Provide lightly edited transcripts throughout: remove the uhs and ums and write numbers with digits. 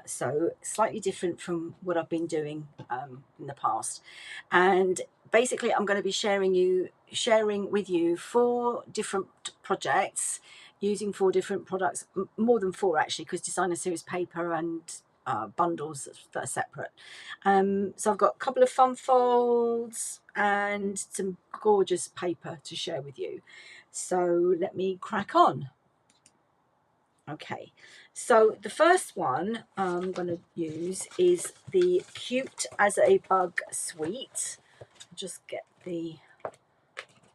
So slightly different from what I've been doing in the past. And basically I'm going to be sharing with you 4 different projects using 4 different products, more than 4 actually, because designer series paper and bundles that are separate. So I've got a couple of fun folds and some gorgeous paper to share with you. So let me crack on. Okay, so the first one I'm going to use is the Cute as a Bug Suite. I'll just get the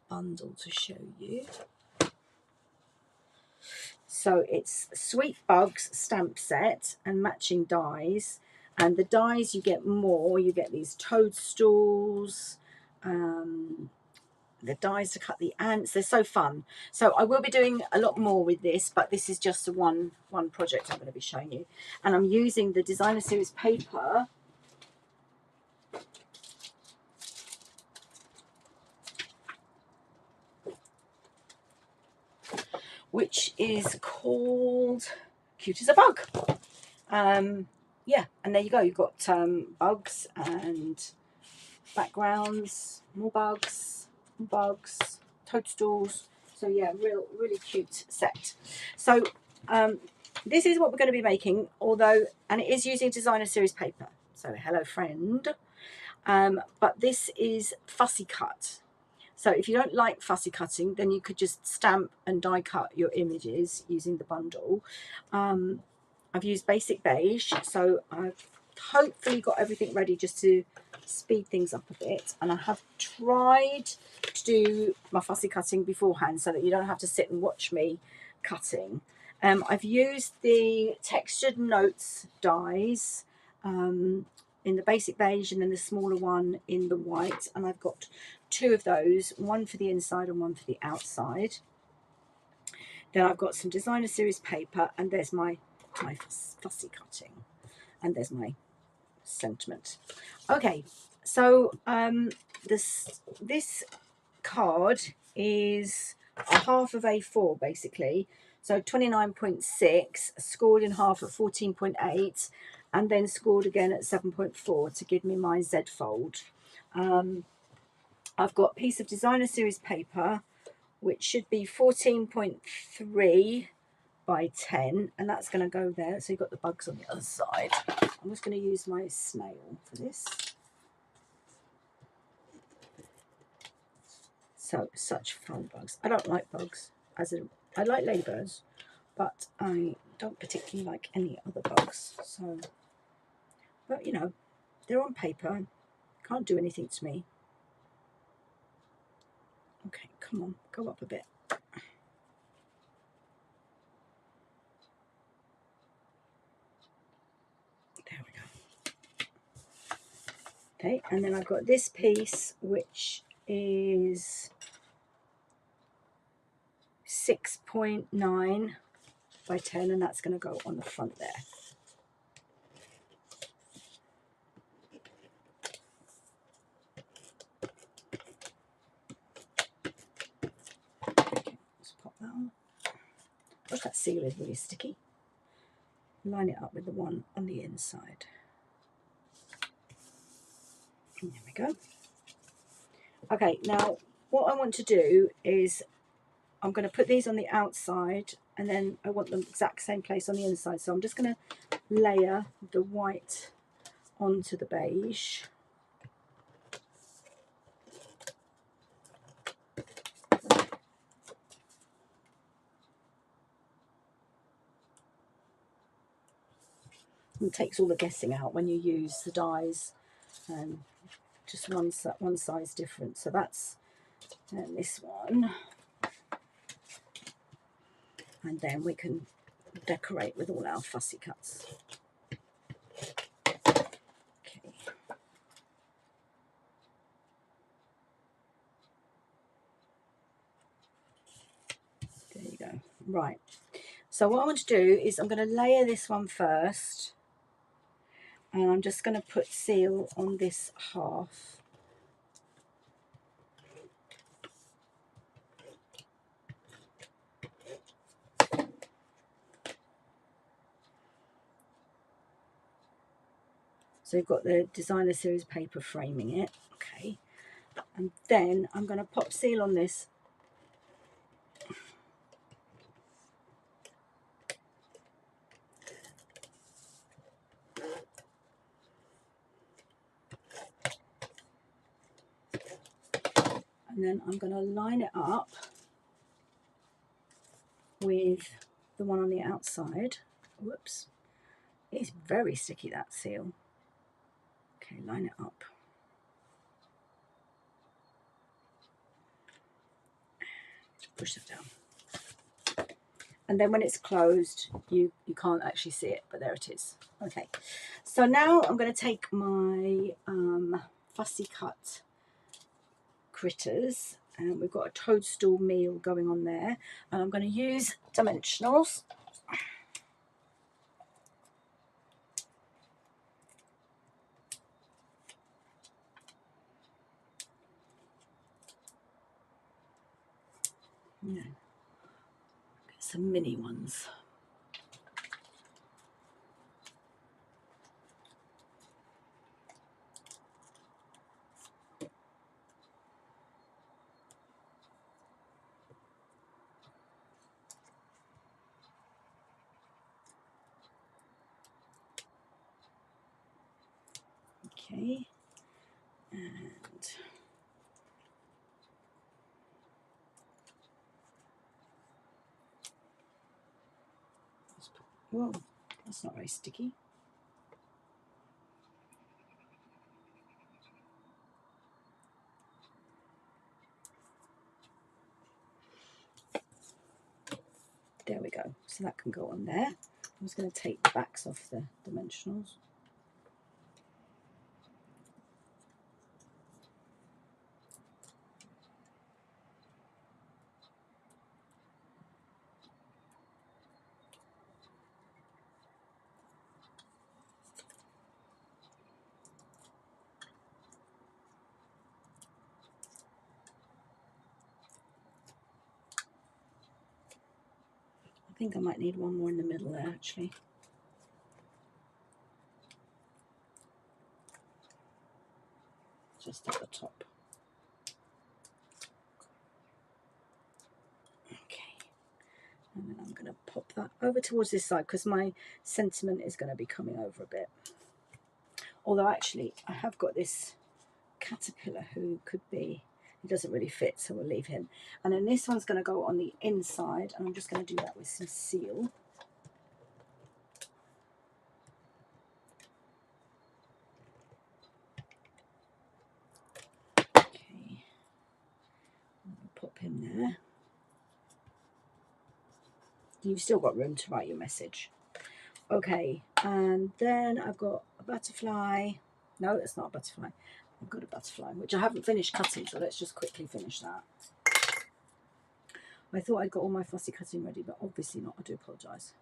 bundle to show you. So it's Sweet Bugs stamp set and matching dies, and the dies you get more. You get these toadstools, the dies to cut the ants. They're so fun. So I will be doing a lot more with this, but this is just a one project I'm going to be showing you, and I'm using the designer series paper, which is called Cute as a Bug. Yeah, and there you go. You've got bugs and backgrounds, more bugs, toadstools. So yeah, really cute set. So this is what we're going to be making, and it is using designer series paper. So hello friend. But this is fussy cut. So if you don't like fussy cutting, then you could just stamp and die cut your images using the bundle. I've used basic beige, so I've hopefully got everything ready just to speed things up a bit, and I have tried to do my fussy cutting beforehand so that you don't have to sit and watch me cutting. I've used the textured notes dies in the basic beige and then the smaller one in the white, and I've got 2 of those, one for the inside and one for the outside. Then I've got some designer series paper, and there's my fussy cutting, and there's my sentiment. Okay, so this card is a half of A4 basically, so 29.6 scored in half at 14.8 and then scored again at 7.4 to give me my Z fold. I've got a piece of designer series paper which should be 14.3 by 10, and that's going to go there. So you've got the bugs on the other side. I'm just going to use my snail for this. So such fun bugs. I don't like bugs, I like ladybirds, but I don't particularly like any other bugs. So, but you know, they're on paper, can't do anything to me. Okay, come on, go up a bit. There we go. Okay, and then I've got this piece which is 6.9 by 10, and that's going to go on the front there. Okay, let's pop that on. Gosh, that seal is really sticky. Line it up with the one on the inside. And there we go. Okay, now what I want to do is I'm going to put these on the outside, and then I want them exact same place on the inside. So I'm just going to layer the white onto the beige. It takes all the guessing out when you use the dies, just one size different. So that's this one, and then we can decorate with all our fussy cuts. Okay. There you go. Right. So what I want to do is I'm going to layer this one first, and I'm just going to put seal on this half. So you've got the designer series paper framing it. Okay. And then I'm going to pop seal on this. And then I'm going to line it up with the one on the outside. Whoops. It's very sticky, that seal. Okay, line it up. Push it down. And then when it's closed, you can't actually see it, but there it is. Okay, so now I'm going to take my fussy cut critters, and we've got a toadstool meal going on there, and I'm going to use dimensionals. Yeah. Get some mini ones. Okay, and whoa, that's not very sticky. There we go. So that can go on there. I'm just going to take the backs off the dimensionals. I think I might need one more in the middle there, actually. Just at the top. Okay. And then I'm going to pop that over towards this side because my sentiment is going to be coming over a bit. Although actually I have got this caterpillar who could be, he doesn't really fit, so we'll leave him. And then this one's going to go on the inside, and I'm just going to do that with some seal. Okay, pop him there. You've still got room to write your message. Okay, and then I've got a butterfly. No, it's not a butterfly. I've got a butterfly, which I haven't finished cutting, so let's just quickly finish that. I thought I'd got all my fussy cutting ready, but obviously not. I do apologise.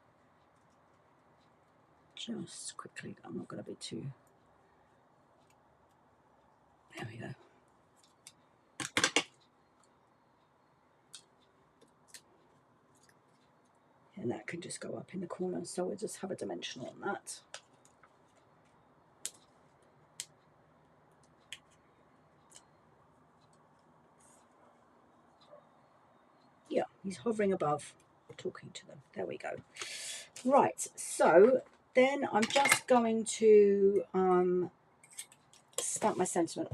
Just quickly, I'm not going to be too... There we go. And that can just go up in the corner, so we'll just have a dimensional on that. Yeah, he's hovering above, talking to them. There we go. Right, so then I'm just going to stamp my sentiment.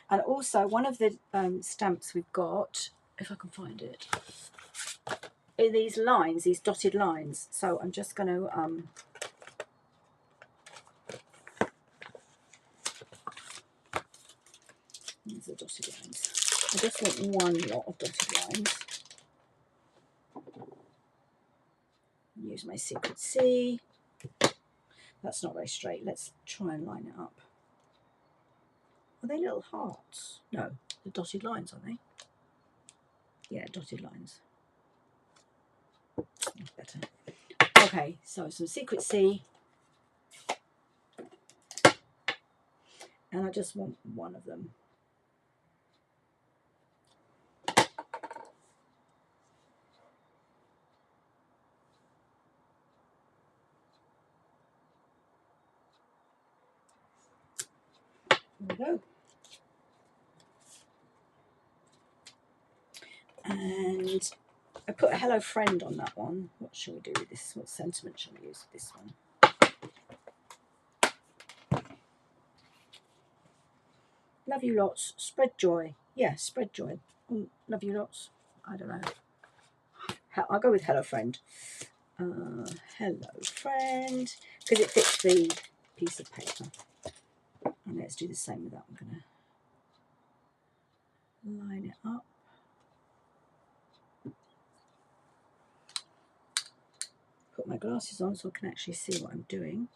And also one of the stamps we've got, if I can find it, are these lines, these dotted lines. So I'm just going to these are dotted lines. I just want one lot of dotted lines. Use my secret C. That's not very straight. Let's try and line it up. Are they little hearts? No, they're dotted lines, aren't they? Yeah, dotted lines. That's better. Okay, so some secret C. And I just want one of them. There we go. And I put a hello friend on that one. What shall we do with this? What sentiment shall we use with this one? Love you lots. Spread joy. Yeah, spread joy. Love you lots. I don't know. I'll go with hello friend. Hello friend. Because it fits the piece of paper. And let's do the same with that. I'm going to line it up. Put my glasses on so I can actually see what I'm doing.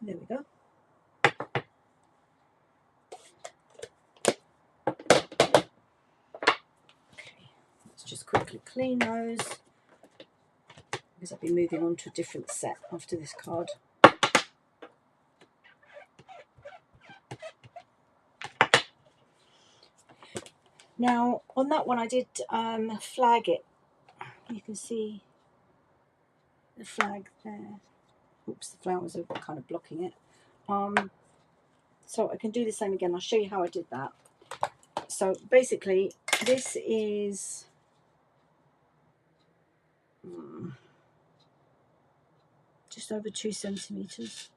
There we go. Okay, let's just quickly clean those because I'll be moving on to a different set after this card. Now, on that one I did flag it. You can see the flag there. Oops, the flowers are kind of blocking it. So I can do the same again. I'll show you how I did that. So basically, this is just over 2 centimeters.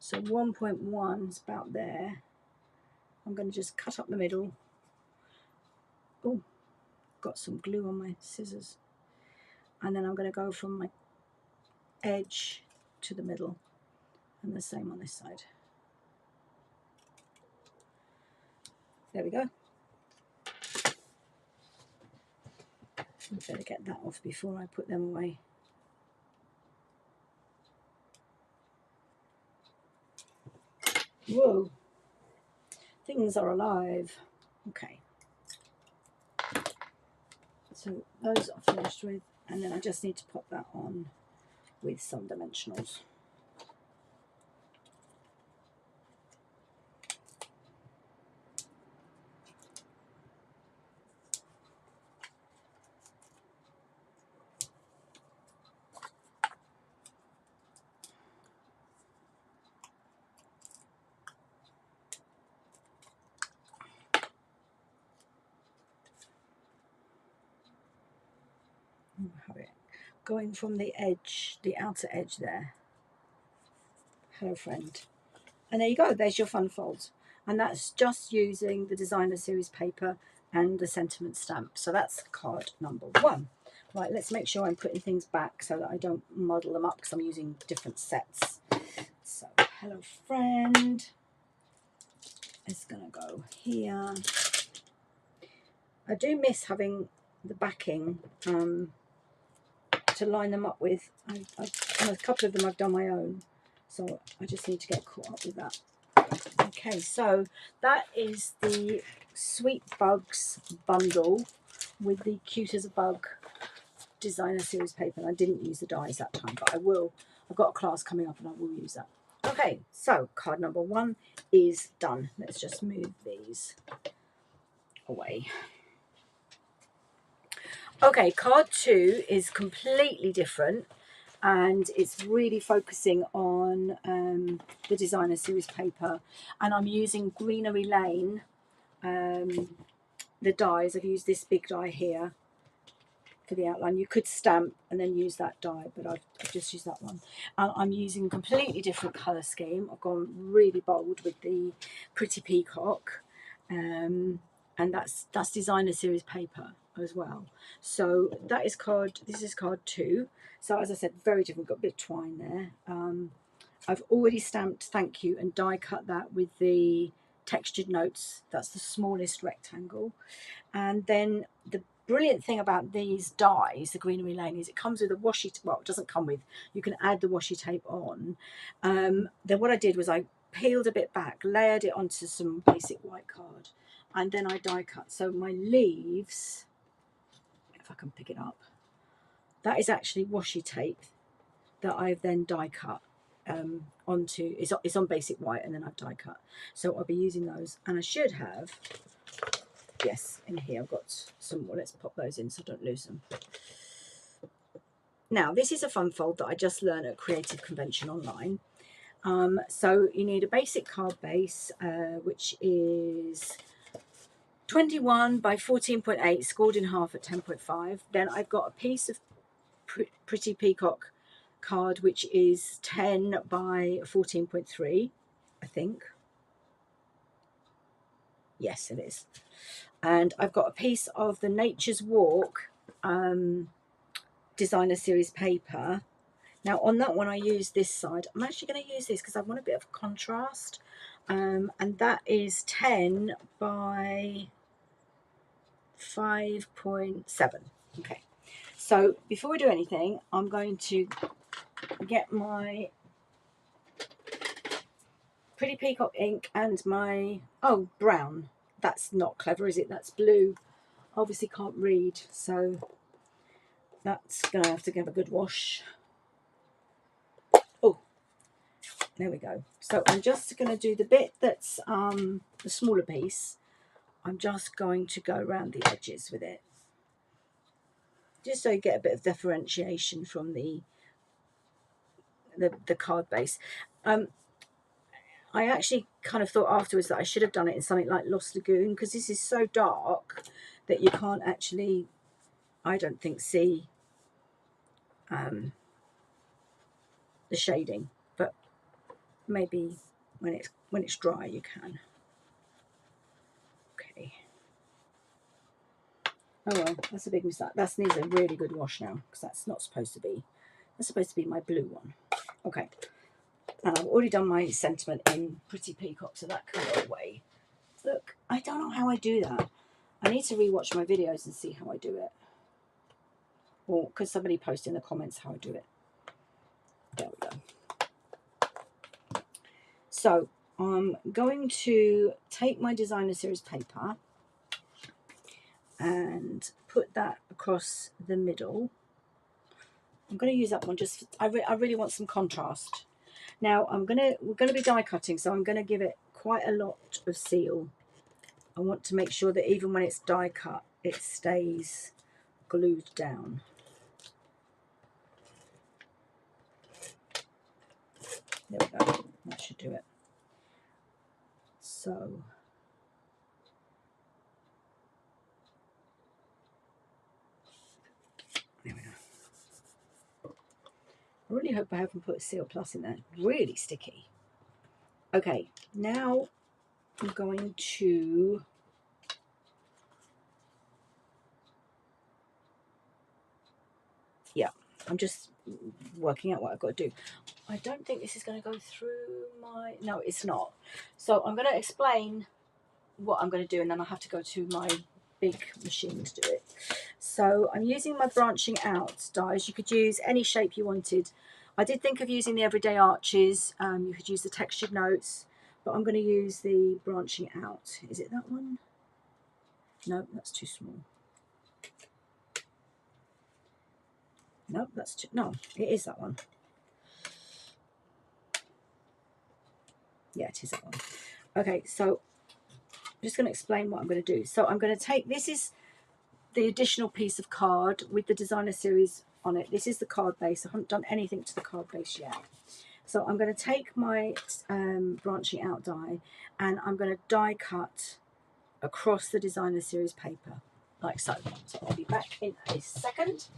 So 1.1 is about there. I'm going to just cut up the middle. Oh, got some glue on my scissors. And then I'm going to go from my edge to the middle, and the same on this side. There we go. I better get that off before I put them away. Whoa, things are alive. Okay, so those are finished with, and then I just need to pop that on with some dimensionals. Have it going from the edge, the outer edge there. Hello friend. And there you go, there's your fun fold. And that's just using the designer series paper and the sentiment stamp. So that's card number 1. Right, let's make sure I'm putting things back so that I don't muddle them up because I'm using different sets. So hello friend is gonna go here. I do miss having the backing to line them up with. On a couple of them I've done my own, so I just need to get caught up with that. Okay, so that is the Sweet Bugs bundle with the Cute as a Bug designer series paper. And I didn't use the dies that time, but I will. I've got a class coming up and I will use that. Okay, so card number 1 is done. Let's just move these away. Okay, card 2 is completely different, and it's really focusing on the designer series paper, and I'm using Greenery Lane, the dies. I've used this big die here for the outline. You could stamp and then use that die, but I've just used that one. I'm using a completely different colour scheme. I've gone really bold with the Pretty Peacock, and that's designer series paper as well. So that is this is card 2. So as I said, very different. Got a bit of twine there. I've already stamped thank you and die cut that with the textured notes. That's the smallest rectangle. And then the brilliant thing about these dies, the Greenery Lane, is it comes with a washi, well, it doesn't come with, you can add the washi tape on. Then what I did was I peeled a bit back, layered it onto some basic white card, and then I die cut. So my leaves, if I can pick it up, that is actually washi tape that I've then die cut onto. It's on basic white, and then I've die cut. So I'll be using those, and I should have yes, in here I've got some more. Let's pop those in so I don't lose them. Now, this is a fun fold that I just learned at Creative Convention online. So you need a basic card base, which is 21 by 14.8, scored in half at 10.5. Then I've got a piece of Pretty Peacock card, which is 10 by 14.3, I think. Yes, it is. And I've got a piece of the Nature's Walk designer series paper. Now on that one I use this side. I'm actually going to use this because I want a bit of contrast, and that is 10 by 5.7. Okay, so before we do anything, I'm going to get my Pretty Peacock ink and my, oh, brown. That's not clever, is it? That's blue. Obviously can't read, so that's going to have to give a good wash. Oh, there we go. So I'm just going to do the bit that's the smaller piece. I'm just going to go around the edges with it, just so you get a bit of differentiation from the card base. I actually kind of thought afterwards that I should have done it in something like Lost Lagoon, because this is so dark that you can't actually, I don't think, see the shading, but maybe when it's dry you can. Okay. Oh well, that's a big mistake. That needs a really good wash now, because that's not supposed to be. That's supposed to be my blue one. Okay. And I've already done my sentiment in Pretty Peacock, so that can go away. Look, I don't know how I do that. I need to rewatch my videos and see how I do it. Or because somebody posted in the comments how I do it. There we go. So I'm going to take my designer series paper and put that across the middle. I'm going to use that one just, I really want some contrast. Now we're going to be die cutting, so I'm going to give it quite a lot of seal. I want to make sure that even when it's die cut, it stays glued down. There we go. That should do it. So there we go. I really hope I haven't put Seal Plus in there. Really sticky. Okay, now I'm going to I'm just working out what I've got to do. I don't think this is going to go through my... No, it's not. So I'm going to explain what I'm going to do, and then I have to go to my big machine to do it. So I'm using my branching out dies. You could use any shape you wanted. I did think of using the everyday arches. You could use the textured notes, but I'm going to use the branching out. Is it that one? No, that's too small. No, that's too... No, it is that one. Yeah, it is that one. Okay, so I'm just going to explain what I'm going to do. So I'm going to take... This is the additional piece of card with the designer series on it. This is the card base. I haven't done anything to the card base yet. So I'm going to take my branching out die, and I'm going to die cut across the designer series paper like so. So I'll be back in a second.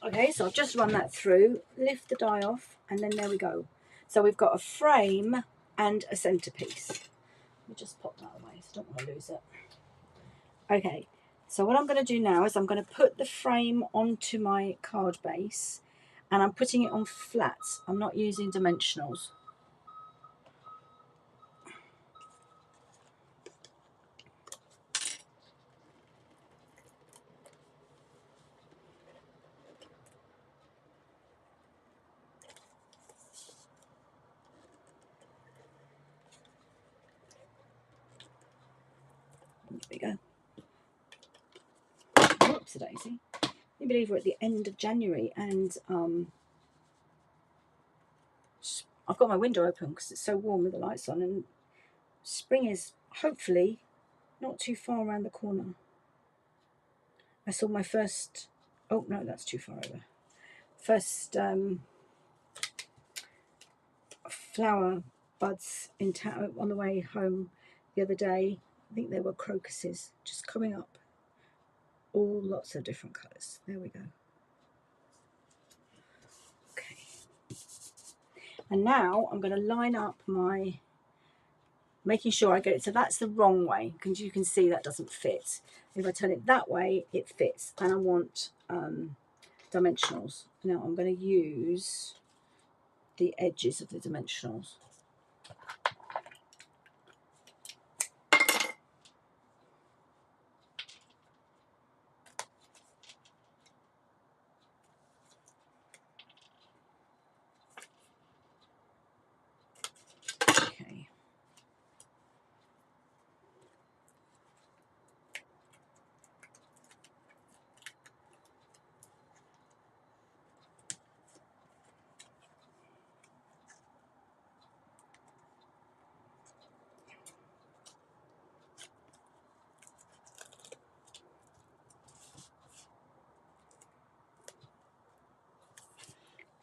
Okay, so I've just run that through, lift the die off, and then there we go. So we've got a frame and a centerpiece. Let me just pop that away, so I don't want to lose it. Okay, so what I'm going to do now is I'm going to put the frame onto my card base, and I'm putting it on flats. I'm not using dimensionals. we go. Whoops, a daisy. Can you believe we're at the end of January and I've got my window open because it's so warm with the lights on, and spring is hopefully not too far around the corner. I saw my first, oh no, that's too far over. First flower buds in town on the way home the other day. I think they were crocuses just coming up, all lots of different colours. There we go. Okay, and now I'm going to line up my, making sure I get it so that's the wrong way, because you can see that doesn't fit. If I turn it that way, it fits, and I want dimensionals. Now I'm going to use the edges of the dimensionals. Okay.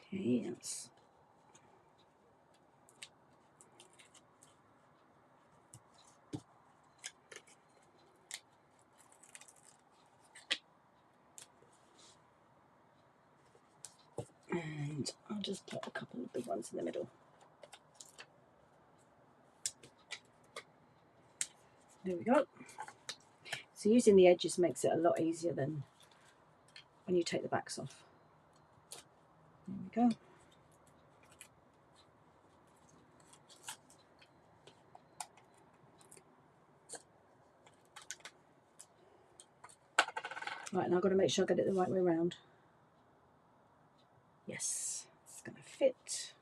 Okay, that's and I'll just put a couple of big ones in the middle. There we go. So using the edges makes it a lot easier than when you take the backs off. There we go. Right, now I've got to make sure I get it the right way around. Yes, it's going to fit.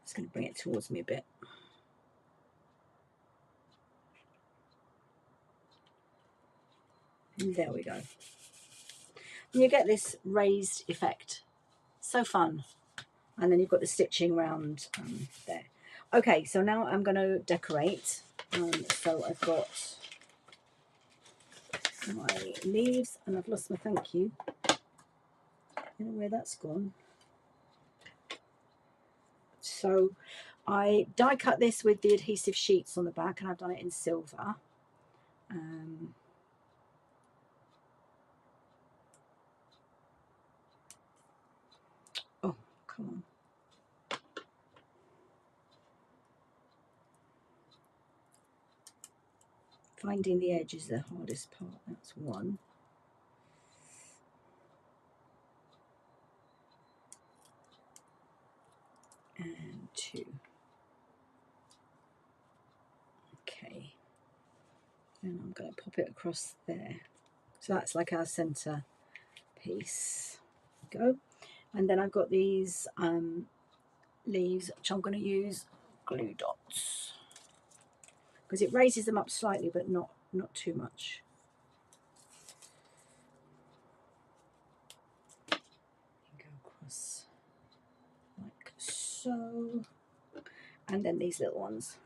Just going to bring it towards me a bit. And there we go. And you get this raised effect. So fun. And then you've got the stitching around there. Okay, so now I'm going to decorate. So I've got my leaves, and I've lost my thank you. I don't know where that's gone. So I die cut this with the adhesive sheets on the back, and I've done it in silver. Oh, come on. Finding the edge is the hardest part. That's one. And two. Okay. And I'm going to pop it across there. So that's like our centre piece. Go. And then I've got these leaves, which I'm going to use glue dots, because it raises them up slightly, but not too much. Go across like so, and then these little ones.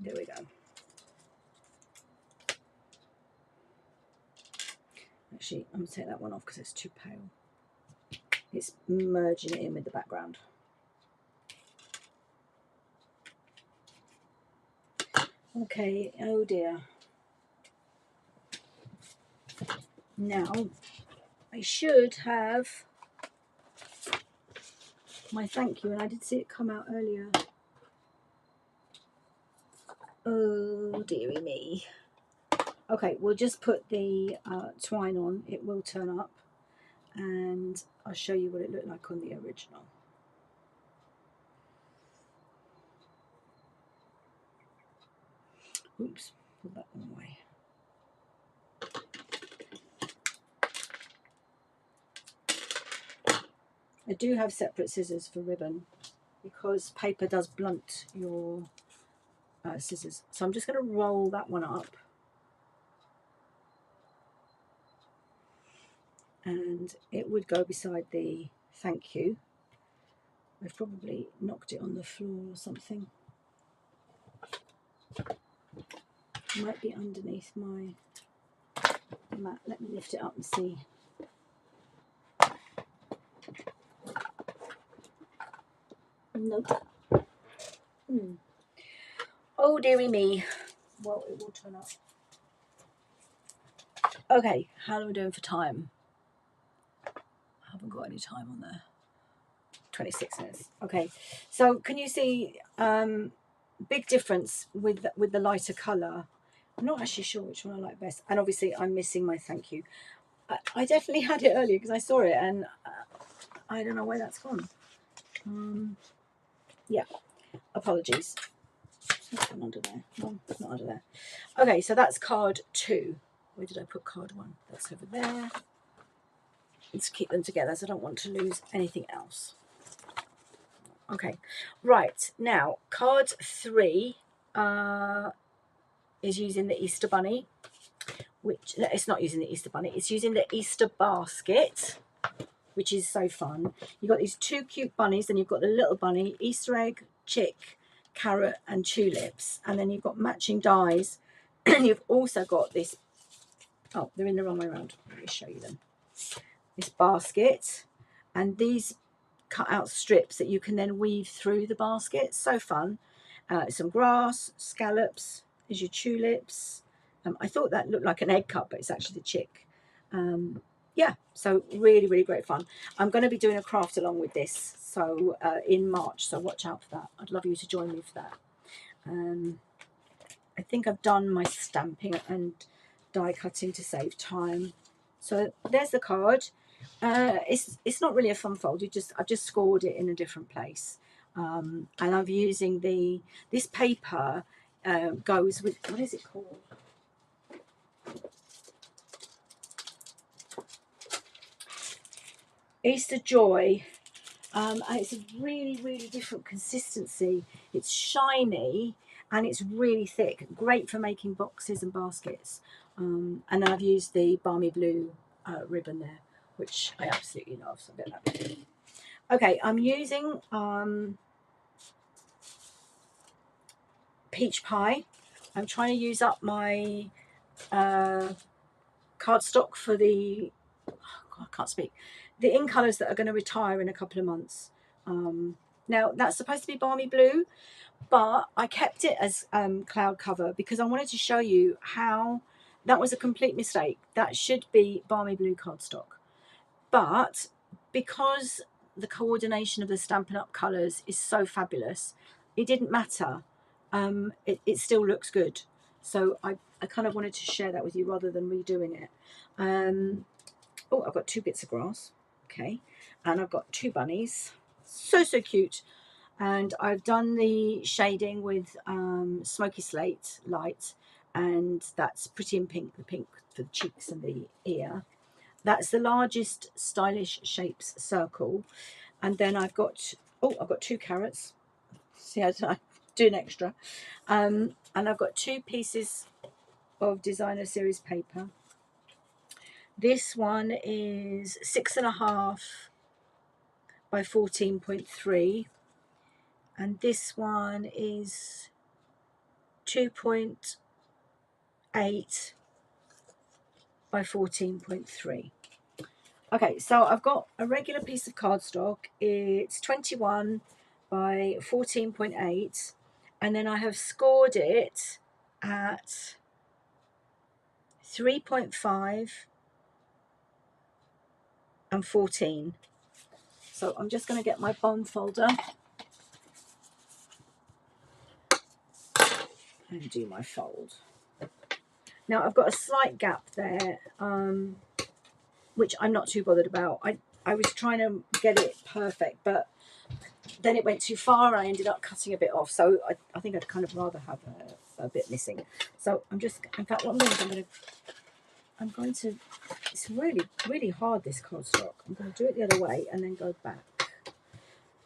There we go. Actually, I'm going to take that one off because it's too pale. It's merging it in with the background. Okay, oh dear. Now, I should have my thank you, and I did see it come out earlier. Oh dearie me. Okay, we'll just put the twine on. It will turn up, and I'll show you what it looked like on the original. Oops, put that one away. I do have separate scissors for ribbon because paper does blunt your scissors. So I'm just going to roll that one up. And it would go beside the thank you. I've probably knocked it on the floor or something. It might be underneath my mat. Let me lift it up and see. Nope. Oh dearie me. Well, it will turn up. Okay, how are we doing for time? I haven't got any time on there. 26 minutes. Okay, so can you see big difference with the lighter colour? I'm not actually sure which one I like best, and obviously I'm missing my thank you. I definitely had it earlier because I saw it, and I don't know where that's gone. Yeah, apologies. It's not under there. No, it's not under there. Okay, so that's card 2. Where did I put card 1? That's over there. Let's keep them together so I don't want to lose anything else. Okay, right, now card 3 is using the Easter Bunny, which it's not using the Easter Bunny, it's using the Easter basket, which is so fun. You've got these 2 cute bunnies, and you've got the little bunny, Easter egg, chick, carrot and tulips, and then you've got matching dies. And you've also got this, oh, they're in the wrong way around, let me show you them. This basket and these cut out strips that you can then weave through the basket. So fun. Some grass, scallops, there's your tulips. I thought that looked like an egg cup, but it's actually the chick. Yeah, so really great fun. I'm going to be doing a craft along with this, so in March, so watch out for that. I'd love you to join me for that. I think I've done my stamping and die cutting to save time. So there's the card. It's not really a fun fold. I've just scored it in a different place, and I'm using this paper goes with, what is it called? Easter Joy, and it's a really different consistency. It's shiny and it's really thick, great for making boxes and baskets. And then I've used the Balmy Blue ribbon there, which I absolutely love. So a bit like that. Okay, I'm using Peach Pie. I'm trying to use up my cardstock for the, oh God, I can't speak, the ink colours that are going to retire in a couple of months. Now that's supposed to be Balmy Blue, but I kept it as cloud cover because I wanted to show you how that was a complete mistake. That should be Balmy Blue cardstock, but because the coordination of the Stampin' Up colours is so fabulous, it didn't matter. It still looks good. So I kind of wanted to share that with you rather than redoing it. Oh, I've got 2 bits of grass. Okay, and I've got 2 bunnies. So cute. And I've done the shading with Smoky Slate light, and that's Pretty in Pink, the pink for the cheeks and the ear. That's the largest Stylish Shapes circle. And then I've got 2 carrots. See how I do an extra. And I've got 2 pieces of designer series paper. This one is 6.5 by 14.3, and this one is 2.8 by 14.3. Okay, so I've got a regular piece of cardstock. It's 21 by 14.8, and then I have scored it at 3.5 and 14. So I'm just going to get my bond folder and do my fold. Now I've got a slight gap there, which I'm not too bothered about. I was trying to get it perfect, but then it went too far and I ended up cutting a bit off. So I think I'd kind of rather have a bit missing. So I'm just, in fact, what I'm going to do is I'm going to, it's really, really hard, this cardstock. I'm going to do it the other way and then go back.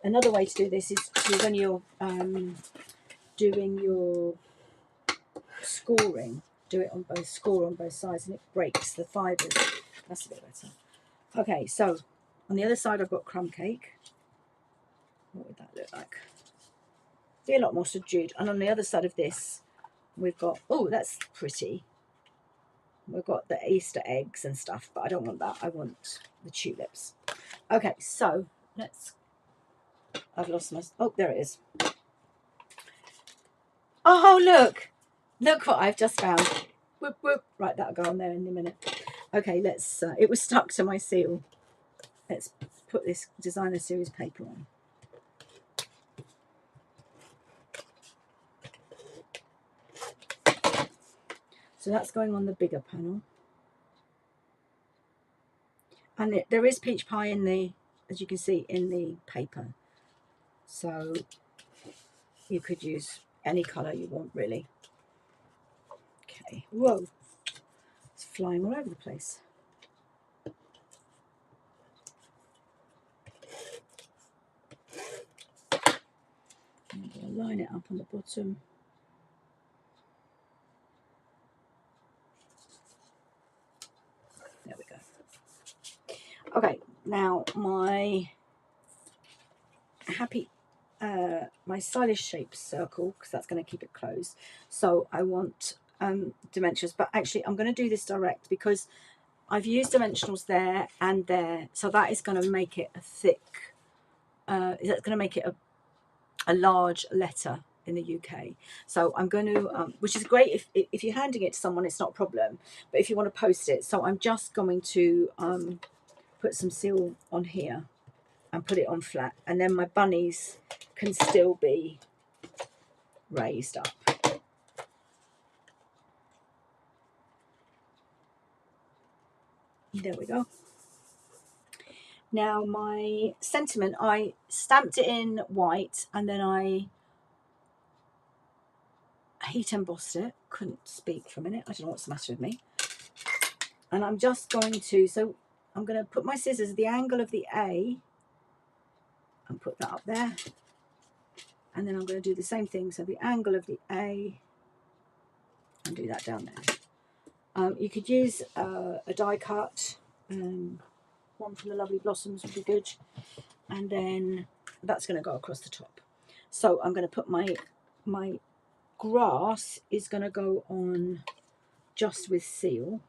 Another way to do this is to, when you're doing your scoring, do it on both, score on both sides, and it breaks the fibres. That's a bit better. Okay, so on the other side I've got crumb cake. What would that look like? Be a lot more subdued. And on the other side of this, we've got, oh, that's pretty. We've got the Easter eggs and stuff, but I don't want that. I want the tulips. Okay, so let's, I've lost my, oh, there it is. Oh, look. Look what I've just found. Whoop, whoop. Right, that'll go on there in a minute. Okay, let's, it was stuck to my seal. Let's put this designer series paper on. So that's going on the bigger panel. And there is peach pie in the, as you can see, in the paper. So you could use any colour you want, really. Okay, whoa, it's flying all over the place. I'm going to line it up on the bottom. There we go. Okay, now my happy, my stylish shape circle, because that's going to keep it closed. So I want dimensions, but actually I'm going to do this direct because I've used dimensionals there and there. So that is going to make it a thick, that's going to make it a large letter in the UK. So I'm going to, which is great if you're handing it to someone, it's not a problem, but if you want to post it, so I'm just going to put some seal on here and put it on flat, and then my bunnies can still be raised up. There we go. Now my sentiment, I stamped it in white and then I heat embossed it. Couldn't speak for a minute. I don't know what's the matter with me. And I'm just going to, so I'm going to put my scissors at the angle of the A and put that up there. And then I'm going to do the same thing. So the angle of the A and do that down there. You could use a die cut. One from the Lovely Blossoms would be good. And then that's going to go across the top. So I'm going to put my grass is going to go on just with seal.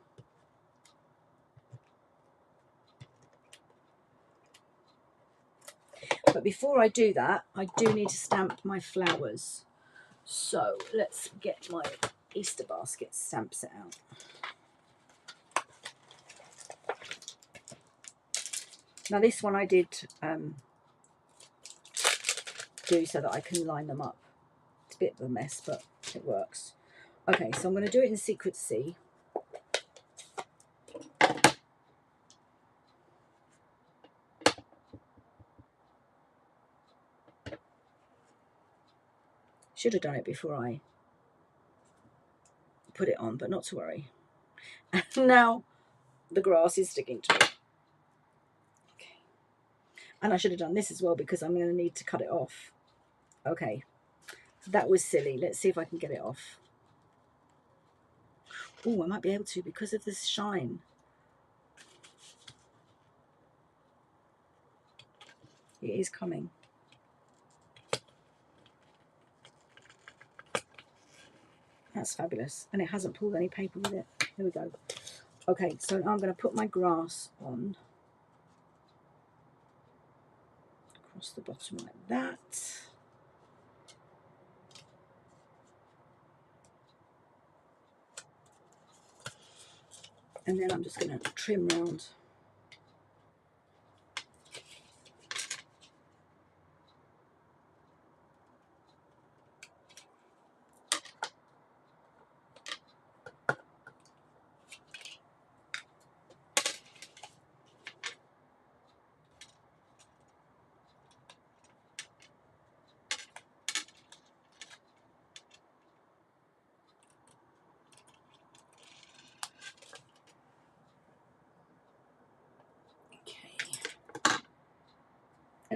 But before I do that, I do need to stamp my flowers. So let's get my Easter basket, stamps it out. Now this one I did do so that I can line them up. It's a bit of a mess, but it works. Okay, so I'm going to do it in Secret C. Should have done it before I put it on, but not to worry. Now the grass is sticking to it. Okay. And I should have done this as well because I'm going to need to cut it off. Okay, that was silly. Let's see if I can get it off. Oh, I might be able to because of this shine. It is coming. That's fabulous. And it hasn't pulled any paper with it. Here we go. Okay, so now I'm going to put my grass on. Across the bottom like that. And then I'm just going to trim round.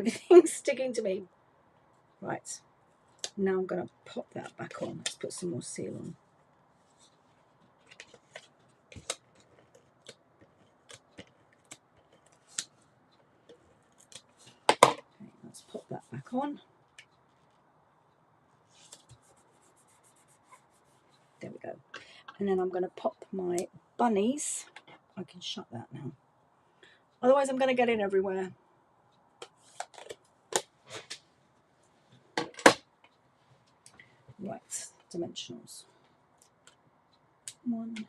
everything's sticking to me. Right, now I'm going to pop that back on. Let's put some more seal on. Okay, let's pop that back on. There we go. And then I'm going to pop my bunnies. I can shut that now. Otherwise I'm going to get it everywhere. Right, dimensionals. 1,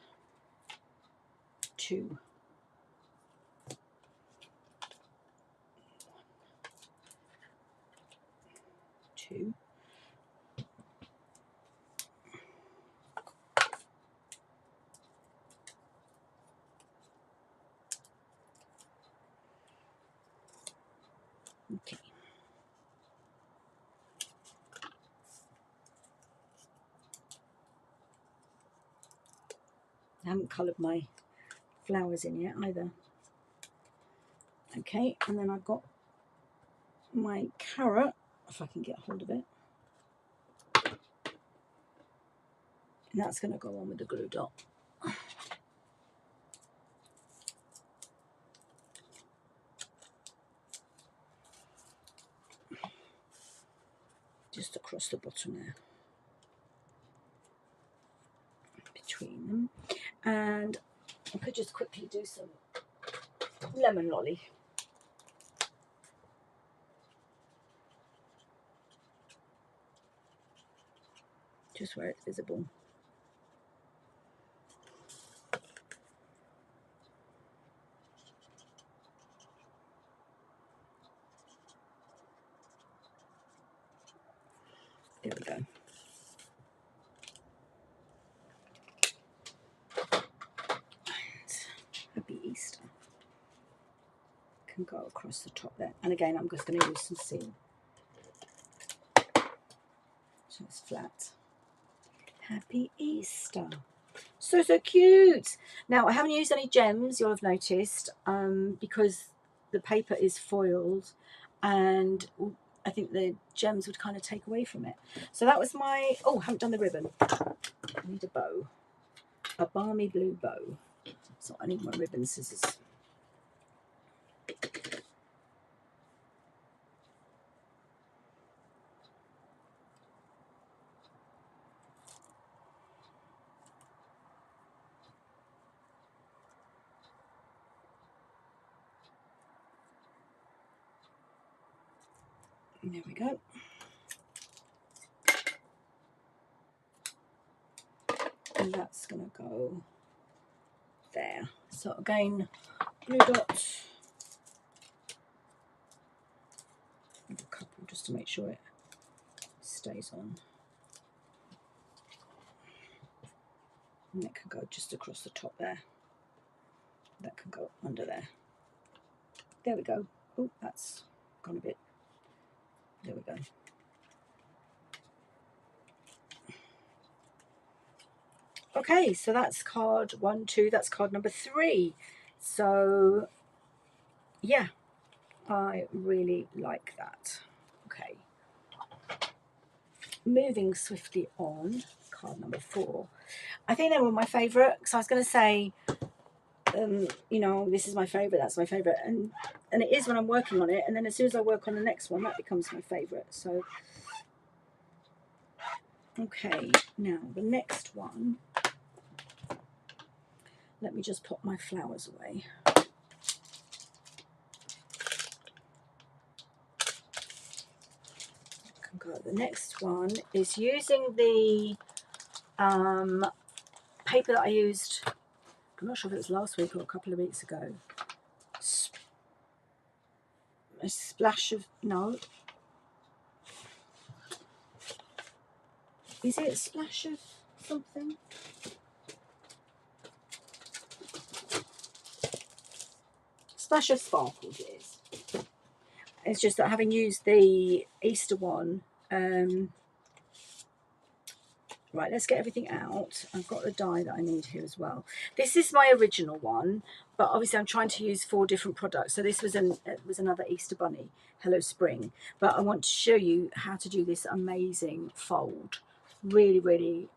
2, 2. Okay. I haven't coloured my flowers in yet either. Okay, and then I've got my carrot, if I can get hold of it. And that's going to go on with the glue dot. Just across the bottom there. Between them. And I could just quickly do some lemon lolly. Just where it's visible. There we go. Happy Easter. Can go across the top there. And again, I'm just going to use some seal. So it's flat. Happy Easter. So, so cute. Now, I haven't used any gems, you'll have noticed, because the paper is foiled and I think the gems would kind of take away from it. So that was my, oh, I haven't done the ribbon. I need a bow. A balmy blue bow. So I need my ribbon scissors. There we go. And that's going to go there. So again, blue dot. A couple just to make sure it stays on. And it can go just across the top there. That can go under there. There we go. Oh, that's gone a bit. There we go. Okay, so that's card 1, 2. That's card number 3. So, yeah, I really like that. Okay. Moving swiftly on, card number 4. I think they were my favourite. So I was going to say, you know, this is my favourite, that's my favourite. And it is when I'm working on it. And then as soon as I work on the next one, that becomes my favourite. So, okay, now the next one. Let me just put my flowers away. The next one is using the paper that I used, I'm not sure if it was last week or a couple of weeks ago. A splash of, no. Is it a splash of something? Splash of Sparkles it is. It's just that having used the Easter one, Right, let's get everything out. I've got the die that I need here as well. This is my original one, but obviously I'm trying to use 4 different products. So this was another Easter Bunny, Hello Spring. But I want to show you how to do this amazing fold. Really, really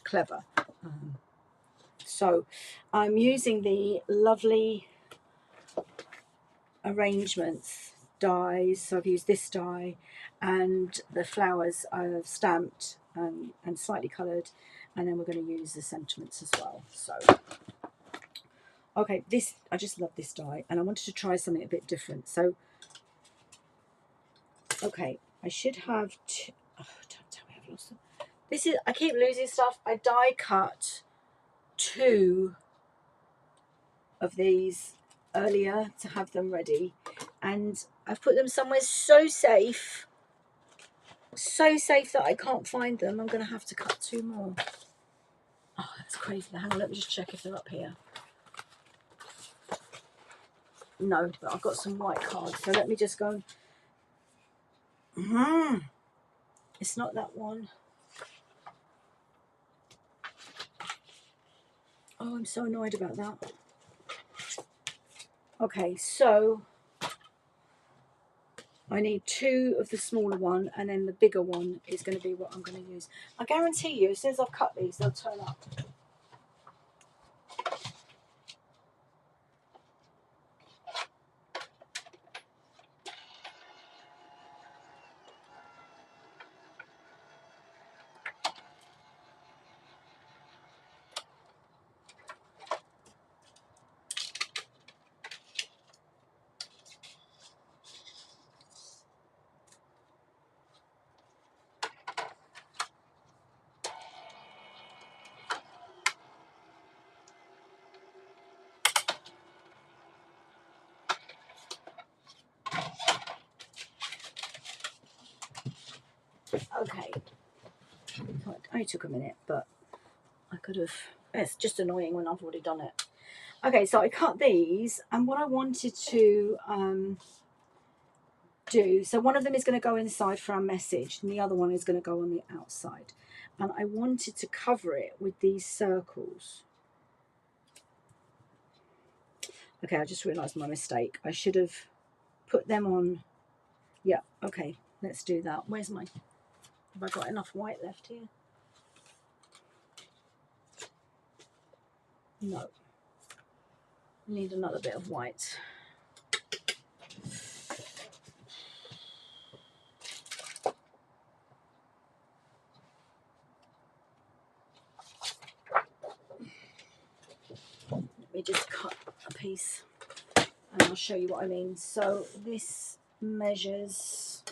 clever. So I'm using the lovely arrangements dies. So I've used this die, and the flowers I've stamped and slightly coloured, and then we're going to use the sentiments as well. So okay, this, I just love this die, and I wanted to try something a bit different. So okay, I should have oh, don't tell me I've lost them. This is, I keep losing stuff. I die cut 2 of these earlier to have them ready, and I've put them somewhere so safe that I can't find them. I'm going to have to cut 2 more. Oh, that's crazy. Hang on, let me just check if they're up here. No, but I've got some white cards, so let me just go. It's not that one. Oh, I'm so annoyed about that. Okay, so I need 2 of the smaller one, and then the bigger one is going to be what I'm going to use. I guarantee you, as soon as I've cut these, they'll turn up. Okay, it only took a minute, but I could have. It's just annoying when I've already done it. Okay, so I cut these, and what I wanted to do, so one of them is going to go inside for our message, and the other one is going to go on the outside. And I wanted to cover it with these circles. Okay, I just realised my mistake. I should have put them on. Yeah, okay, let's do that. Where's my, have I got enough white left here? No. Need another bit of white. Let me just cut a piece and I'll show you what I mean. So this measures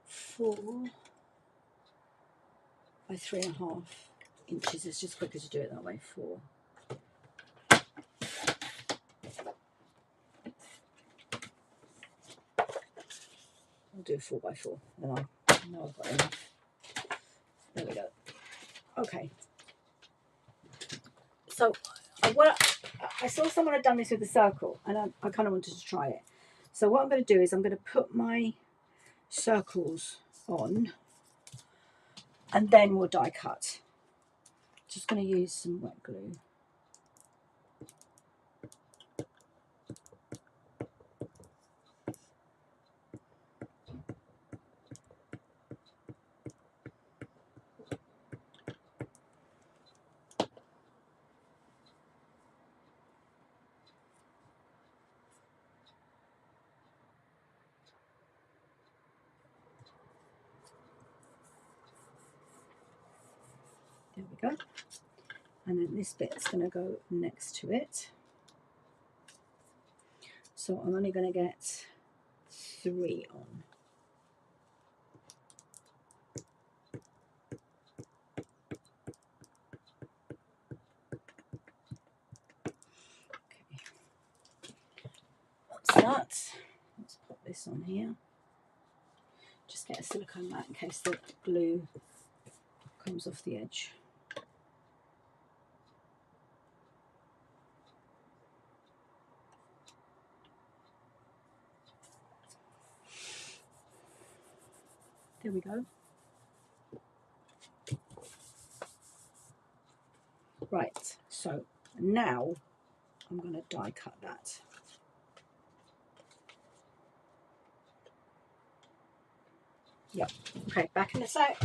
4 by 3.5 inches. It's just quicker to do it that way. 4. I'll do 4 by 4, then I know I've got enough. There we go. Okay. So I saw someone had done this with a circle, and I kind of wanted to try it. So what I'm going to do is I'm going to put my circles on, and then we'll die cut. Just going to use some wet glue. There we go. And then this bit's going to go next to it. So I'm only going to get 3 on. Okay. What's that? Let's pop this on here. Just get a silicone mat in case the glue comes off the edge. There we go. Right, so now I'm going to die cut that. Yep. Okay, back in a sec.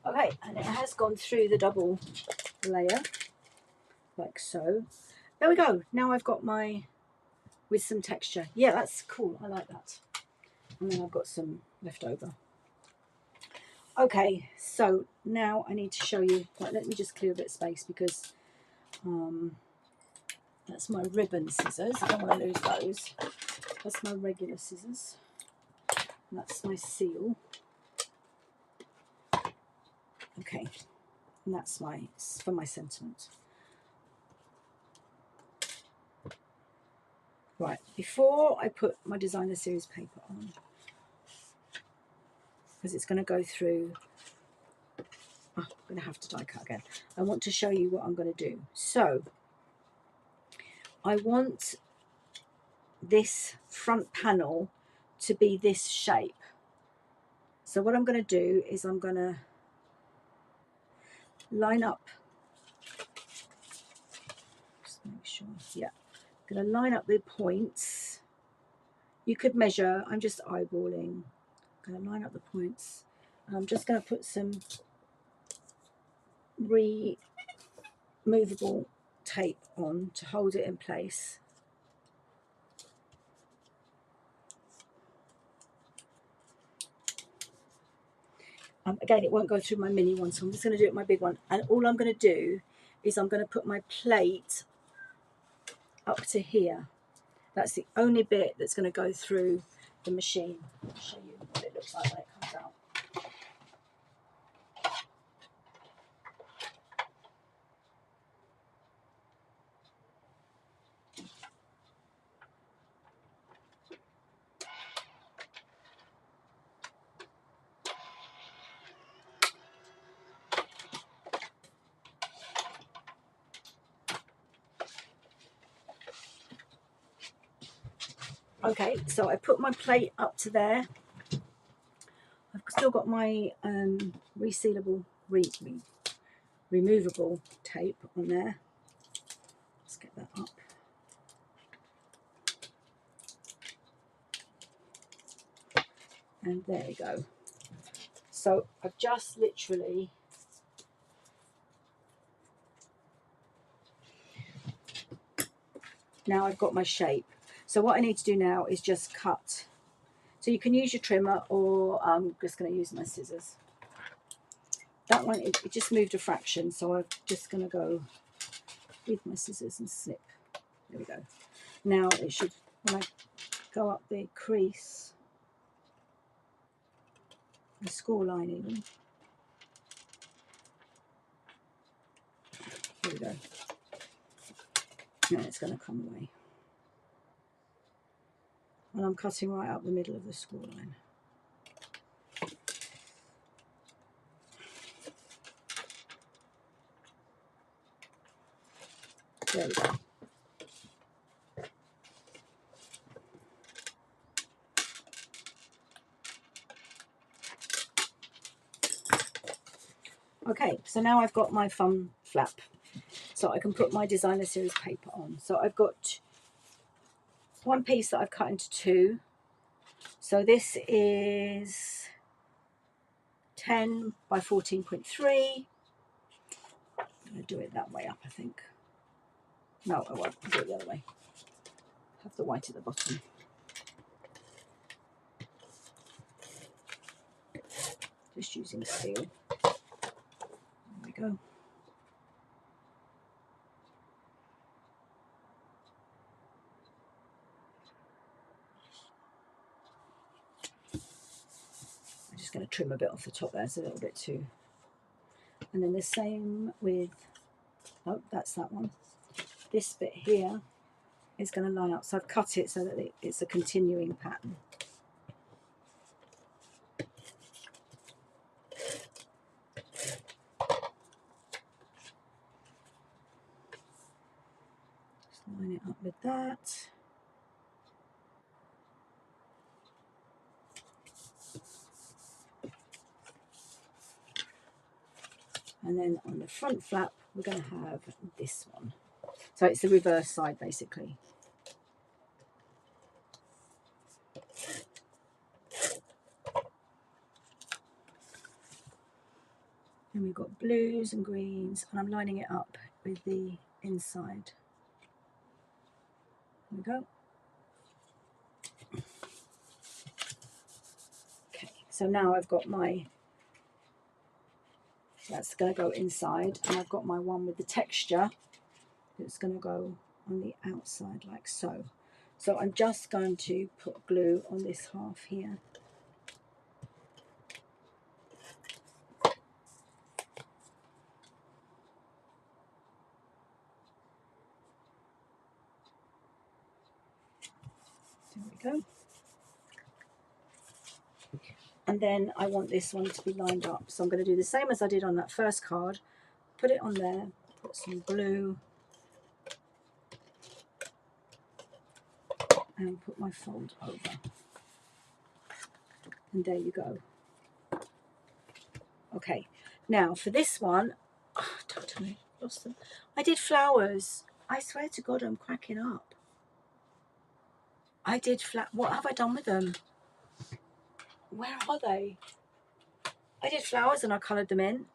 Okay, and it has gone through the double layer, like so. There we go. Now I've got my, with some texture. Yeah, that's cool. I like that. And then I've got some left over. Okay, so now I need to show you, right, let me just clear a bit of space because that's my ribbon scissors. I don't want to lose those. That's my regular scissors. And that's my seal. Okay, and that's for my sentiment. Right, before I put my designer series paper on, because it's going to go through, I'm going to have to die cut again. I want to show you what I'm going to do. So I want this front panel to be this shape. So what I'm going to do is I'm going to line up, just make sure, yeah, I'm going to line up the points. You could measure, I'm just eyeballing. I'm going to line up the points. I'm just going to put some removable tape on to hold it in place. Again, it won't go through my mini one, so I'm just going to do it with my big one. And all I'm going to do is I'm going to put my plate up to here. That's the only bit that's going to go through the machine. I'll show you what it looks like when it comes out. Okay, so I put my plate up to there. I've still got my resealable, removable tape on there. Let's get that up. And there we go. So I've just literally now I've got my shape. So what I need to do now is just cut. So you can use your trimmer, or I'm just going to use my scissors. That one, it just moved a fraction, so I'm just going to go with my scissors and snip. There we go. Now it should, when I go up the crease, the score line even. Here we go. Now it's going to come away. And I'm cutting right up the middle of the score line. There we go. Okay, so now I've got my thumb flap, so I can put my designer series paper on. So I've got one piece that I've cut into two. So this is 10 by 14.3. I'm going to do it that way up, I think. No, I won't. I'll do it the other way. Have the white at the bottom. Just using steel. There we go. I'm just going to trim a bit off the top there. It's a little bit too. And then the same with, oh, that's that one. This bit here, is going to line up. So I've cut it so that it's a continuing pattern. Just line it up with that. And then on the front flap, we're going to have this one. So it's the reverse side, basically. And we've got blues and greens, and I'm lining it up with the inside. There we go. Okay, so now I've got my, that's going to go inside, and I've got my one with the texture that's going to go on the outside like so. So I'm just going to put glue on this half here. There we go. And then I want this one to be lined up. So I'm going to do the same as I did on that first card. Put it on there, put some glue, and put my fold over. And there you go. Okay, now for this one, oh, don't tell me, I lost them. I did flowers. I swear to God, I'm cracking up. I did what have I done with them? Where are they? I did flowers and I coloured them in.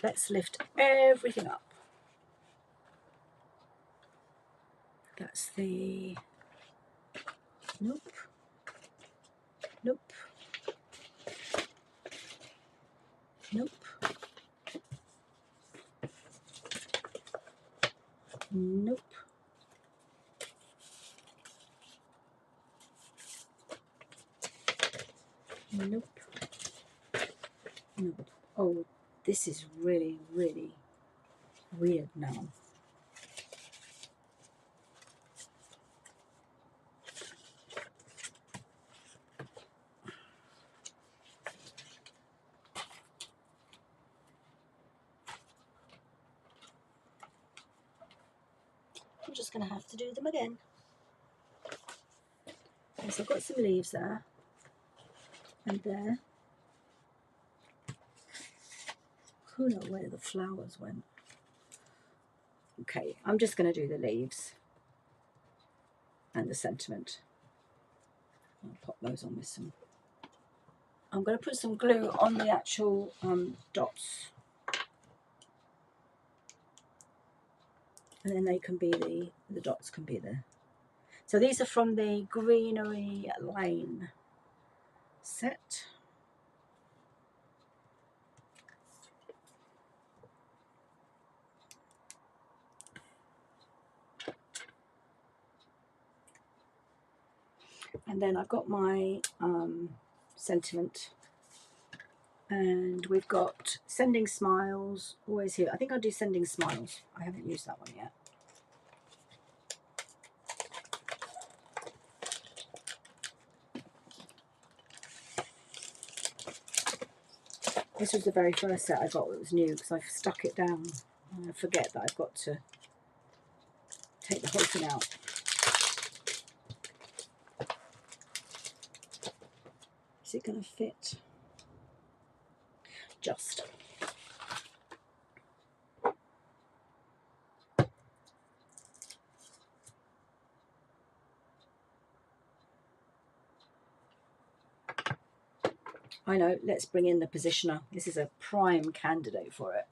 Let's lift everything up. That's the, nope, nope, nope, nope, nope, nope. Oh, this is really, really weird now. I'm just going to have to do them again. Okay, so I've got some leaves there and there. Who knows where the flowers went? Okay, I'm just going to do the leaves and the sentiment. I'll pop those on with some. I'm going to put some glue on the actual dots. And then they can be the dots can be there. So these are from the Greenery Lane set. And then I've got my sentiment. And we've got Sending Smiles, always here. I think I'll do Sending Smiles. I haven't used that one yet. This was the very first set I got that was new because I've stuck it down. And I forget that I've got to take the whole thing out. Is it going to fit? Just. I know, let's bring in the positioner. This is a prime candidate for it.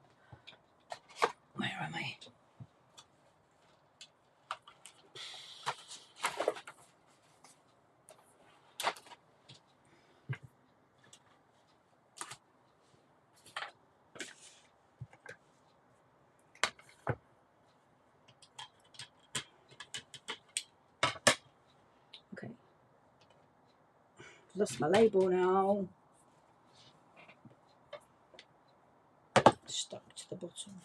Where am I? Okay. Lost my label now. Stuck to the bottom.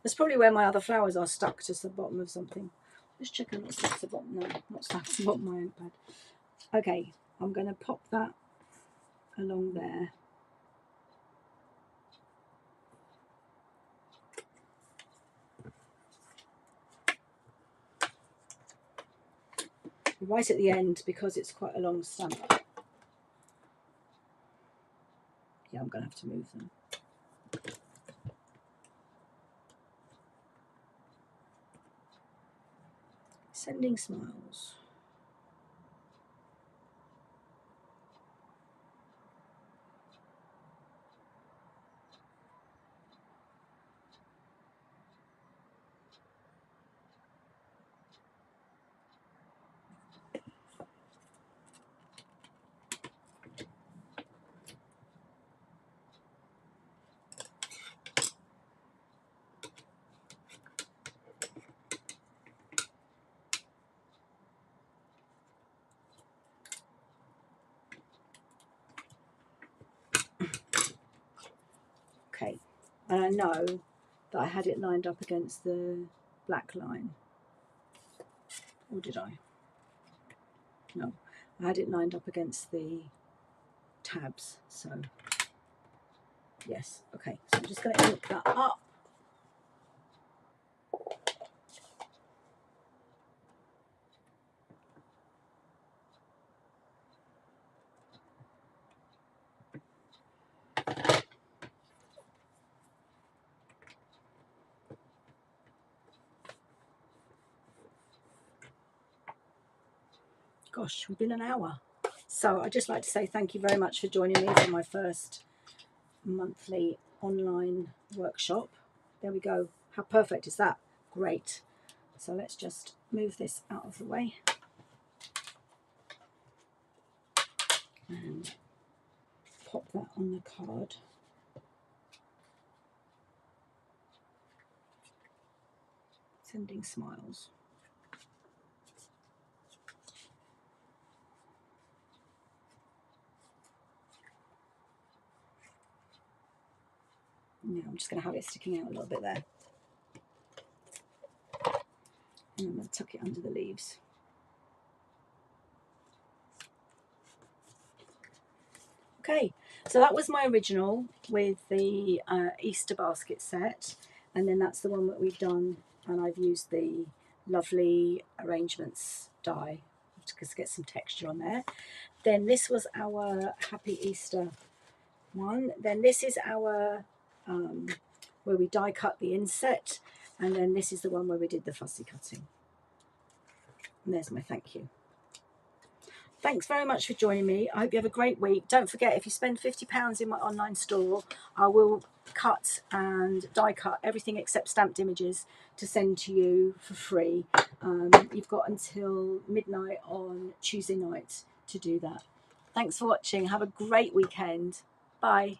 That's probably where my other flowers are stuck to the bottom of something. Just check I'm not stuck to the bottom. No, not stuck to the bottom of my notepad. Okay, I'm going to pop that along there. Right at the end because it's quite a long stamp. Yeah, I'm going to have to move them. Sending smiles. Okay, and I know that I had it lined up against the black line. Or did I? No, I had it lined up against the tabs, so yes. Okay, so I'm just going to ink that up. Gosh, we've been an hour. So I'd just like to say thank you very much for joining me for my first monthly online workshop. There we go. How perfect is that? Great. So let's just move this out of the way and pop that on the card. Sending smiles. Yeah, I'm just going to have it sticking out a little bit there. And I'm going to tuck it under the leaves. Okay, so that was my original with the Easter basket set, and then that's the one that we've done, and I've used the lovely arrangements die to get some texture on there. Then this was our Happy Easter one. Then this is our where we die cut the inset, and then this is the one where we did the fussy cutting. And there's my thank you. Thanks very much for joining me. I hope you have a great week. Don't forget, if you spend £50 in my online store, I will cut and die cut everything except stamped images to send to you for free. You've got until midnight on Tuesday night to do that. Thanks for watching. Have a great weekend. Bye.